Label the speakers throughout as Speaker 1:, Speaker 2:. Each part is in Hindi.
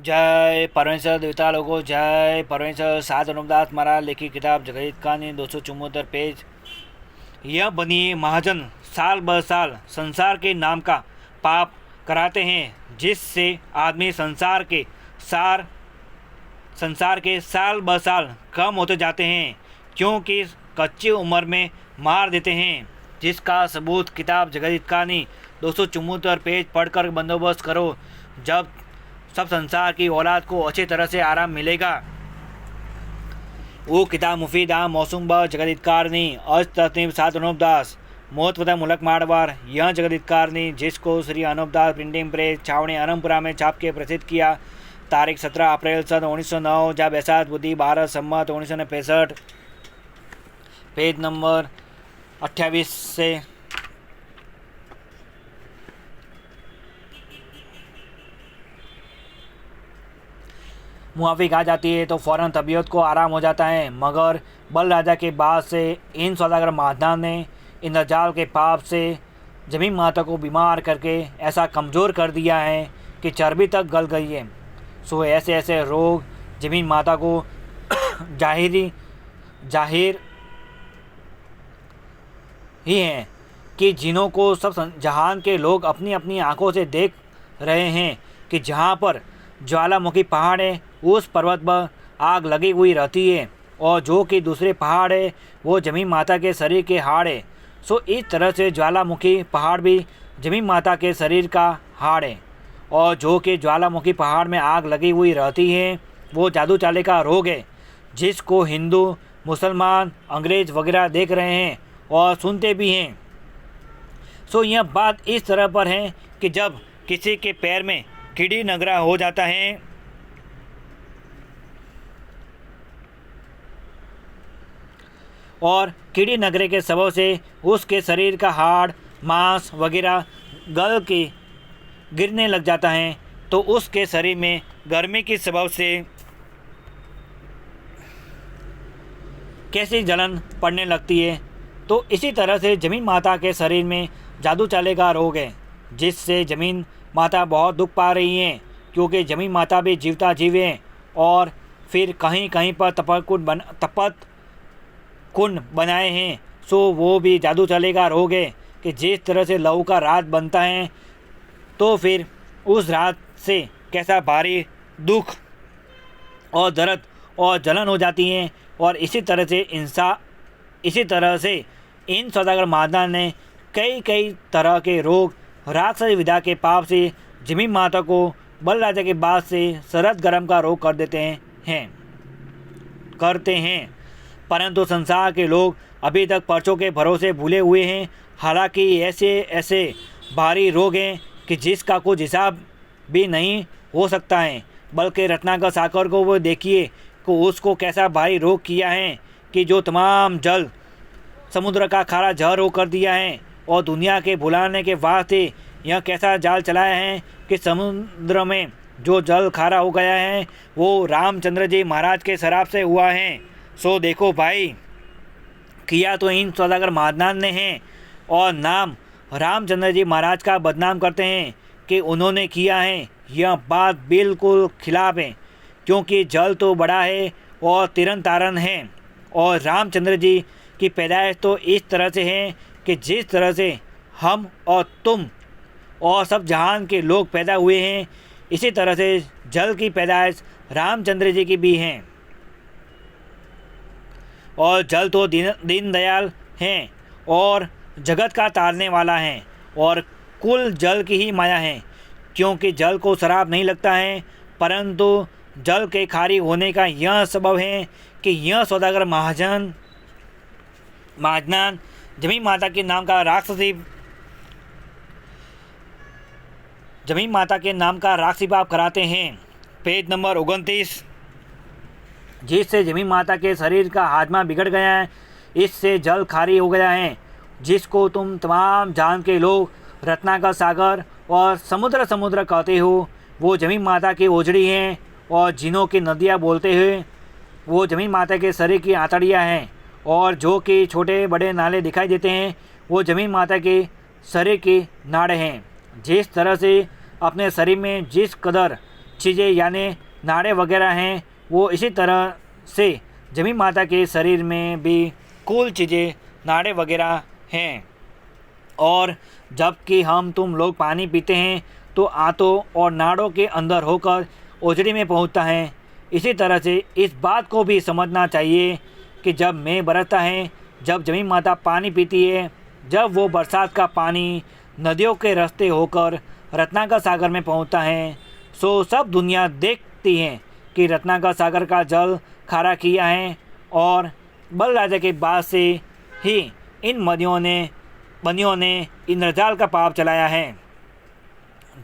Speaker 1: जय परमेश्वर देवता लोगों, जय परमेश्वर। सात अनुपदास महाराज लिखी किताब जगत कहानी 274 पेज। यह बनिए महाजन साल ब साल संसार के नाम का पाप कराते हैं, जिससे आदमी संसार के साल ब साल कम होते जाते हैं, क्योंकि कच्ची उम्र में मार देते हैं। जिसका सबूत किताब जगत कहानी 274 पेज पढ़कर बंदोबस्त करो। जब सब संसार की औलाद को अच्छी तरह से आराम मिलेगा। वो किताब मुफीद आम मौसम ब जगदितकारनी अज तस्नीम सात अनुपदास मोत पता मुलक माड़वार। यह जगदितकारनी जिसको श्री अनुपदास प्रिंटिंग प्रेस छावनी अनमपुरा में छाप के प्रसिद्ध किया। तारीख 17 अप्रैल सन 1909 जब बैसाख बुद्धि 12 सम्मत 1965 पेज नंबर 28 से मुआफिक आ जाती है तो फ़ौरन तबीयत को आराम हो जाता है। मगर बल राजा के बाद से इन सौदागर महादान ने इंद्रजाल के पाप से जमीन माता को बीमार करके ऐसा कमज़ोर कर दिया है कि चर्बी तक गल गई है। सो ऐसे ऐसे रोग जमीन माता को जाहिर ही हैं कि जिन्हों को सब जहान के लोग अपनी अपनी आंखों से देख रहे हैं कि जहाँ पर ज्वालामुखी पहाड़ है उस पर्वत पर आग लगी हुई रहती है, और जो कि दूसरे पहाड़ है वो जमीन माता के शरीर के हाड़ है। सो इस तरह से ज्वालामुखी पहाड़ भी जमीन माता के शरीर का हाड़ है, और जो कि ज्वालामुखी पहाड़ में आग लगी हुई रहती है वो जादू चाले का रोग है, जिसको हिंदू मुसलमान अंग्रेज वगैरह देख रहे हैं और सुनते भी हैं। सो यह बात इस तरह पर है कि जब किसी के पैर में कीड़ी नगरा हो जाता है और कीड़ी नगरे के सबब से उसके शरीर का हाड़ मांस वगैरह गल के गिरने लग जाता है, तो उसके शरीर में गर्मी की सबब से कैसी जलन पड़ने लगती है। तो इसी तरह से जमीन माता के शरीर में जादू चाले का रोग है, जिससे जमीन माता बहुत दुख पा रही हैं, क्योंकि जमीन माता भी जीवता जीव हैं। और फिर कहीं कहीं पर तपत कुंड बनाए हैं। सो वो भी जादू चाले का रोग है कि जिस तरह से लहू का रात बनता है तो फिर उस रात से कैसा भारी दुख और दर्द और जलन हो जाती हैं। और इसी तरह से इन सौदागर महादान ने कई तरह के रोग राक्षस विधा के पाप से जमीन माता को बल राजा के बाद से सरद गर्म का रोग कर करते हैं। परंतु संसार के लोग अभी तक पर्चों के भरोसे भूले हुए हैं। हालांकि ऐसे भारी रोग हैं कि जिसका कुछ हिसाब भी नहीं हो सकता है। बल्कि रत्नाकर साकर को वो देखिए कि उसको कैसा भारी रोग किया है कि जो तमाम जल समुद्र का खारा जहर हो कर दिया है, और दुनिया के भुलाने के वास्ते यह कैसा जाल चलाया है कि समुद्र में जो जल खारा हो गया है वो रामचंद्र जी महाराज के शराब से हुआ है। सो देखो भाई, किया तो इन सौदागर महादान ने है, और नाम रामचंद्र जी महाराज का बदनाम करते हैं कि उन्होंने किया है। यह बात बिल्कुल खिलाफ है, क्योंकि जल तो बड़ा है और तिरन तारन है, और रामचंद्र जी की पैदाइश तो इस तरह से है कि जिस तरह से हम और तुम और सब जहान के लोग पैदा हुए हैं, इसी तरह से जल की पैदाइश रामचंद्र जी की भी है। और जल तो दीनदयाल हैं और जगत का तारने वाला है, और कुल जल की ही माया है, क्योंकि जल को शराब नहीं लगता है। परंतु जल के खारी होने का यह सबब है कि यह सौदागर महाजन जमीन माता के नाम का राक्षसी पाप कराते हैं। Page number 29। जिससे जमीन माता के शरीर का हाजमा बिगड़ गया है, इससे जल खारी हो गया है, जिसको तुम तमाम जान के लोग रत्नाकर सागर और समुद्र कहते हो, वो जमीन माता की ओझड़ी हैं, और जिन्हों की नदियाँ बोलते हुए वो जमीन माता के शरीर की आंतड़ियाँ हैं, और जो कि छोटे बड़े नाले दिखाई देते हैं वो जमीन माता के शरीर की नाड़ें हैं। जिस तरह से अपने शरीर में जिस कदर चीज़ें यानी नाड़े वगैरह हैं, वो इसी तरह से जमीन माता के शरीर में भी कुल चीज़ें नाड़े वगैरह हैं। और जबकि हम तुम लोग पानी पीते हैं तो आंतों और नाड़ों के अंदर होकर ओजड़ी में पहुंचता है। इसी तरह से इस बात को भी समझना चाहिए कि जब मेघ बरसता है, जब जमीन माता पानी पीती है, जब वो बरसात का पानी नदियों के रास्ते होकर रत्नाकर सागर में पहुंचता है, सो सब दुनिया देखती है कि रत्नाकर सागर का जल खारा किया है और बल राजा के बाद से ही इन बनियों ने इंद्रजाल का पाप चलाया है,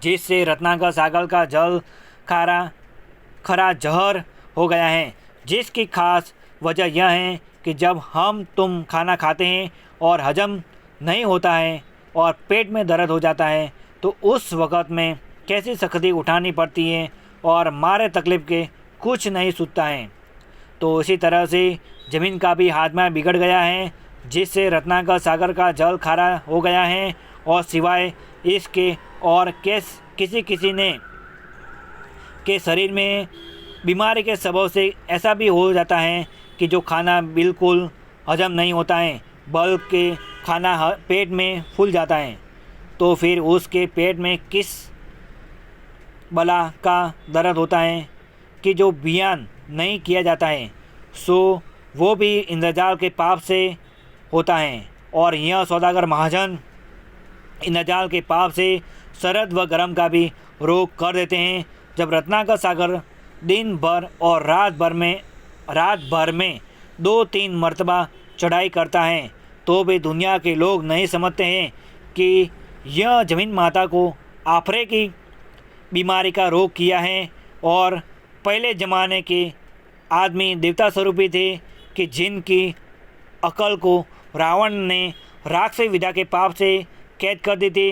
Speaker 1: जिससे रत्नाकर सागर का जल खरा जहर हो गया है। जिसकी खास वजह यह है कि जब हम तुम खाना खाते हैं और हजम नहीं होता है और पेट में दर्द हो जाता है, तो उस वक़्त में कैसी सख्ती उठानी पड़ती है और मारे तकलीफ़ के कुछ नहीं सूझता है। तो इसी तरह से ज़मीन का भी हाजमा बिगड़ गया है, जिससे रत्नाकर सागर का जल खारा हो गया है। और सिवाय इसके और किसी ने के शरीर में बीमारी के सबब से ऐसा भी हो जाता है कि जो खाना बिल्कुल हजम नहीं होता है, बल्कि खाना पेट में फूल जाता है। तो फिर उसके पेट में किस बला का दर्द होता है कि जो बयान नहीं किया जाता है, सो वो भी इंद्रजाल के पाप से होता है। और यह सौदागर महाजन इंद्रजाल के पाप से शरद व गर्म का भी रोग कर देते हैं। जब रत्नाकर सागर दिन भर और रात भर में 2-3 मरतबा चढ़ाई करता है, तो भी दुनिया के लोग नहीं समझते हैं कि यह ज़मीन माता को आफरे की बीमारी का रोग किया है। और पहले ज़माने के आदमी देवता स्वरूपी थे कि जिनकी अकल को रावण ने राक्षस विद्या के पाप से कैद कर दी थी।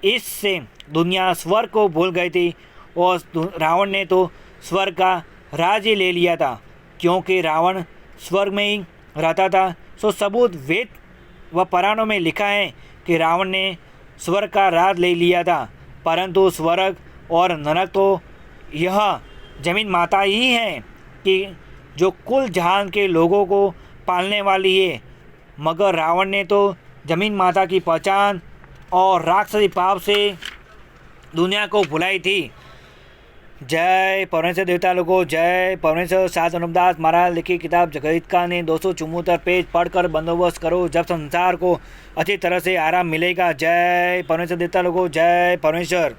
Speaker 1: इससे दुनिया स्वर्ग को भूल गई थी और रावण ने तो स्वर्ग का राज ही ले लिया था, क्योंकि रावण स्वर्ग में ही रहता था। सो सबूत वेद व पुराणों में लिखा है कि रावण ने स्वर्ग का राज ले लिया था, परंतु स्वर्ग और नरक तो यह ज़मीन माता ही है कि जो कुल जहान के लोगों को पालने वाली है। मगर रावण ने तो ज़मीन माता की पहचान और राक्षसी पाप से दुनिया को भुलाई थी। जय परमेश्वर देवता लोगों, जय परमेश्वर। सात अनुपदास महाराज लिखी किताब जगहितका ने 274 पेज पढ़कर बंदोबस्त करो, जब संसार को अच्छी तरह से आराम मिलेगा। जय परमेश्वर देवता लोगों, जय परमेश्वर।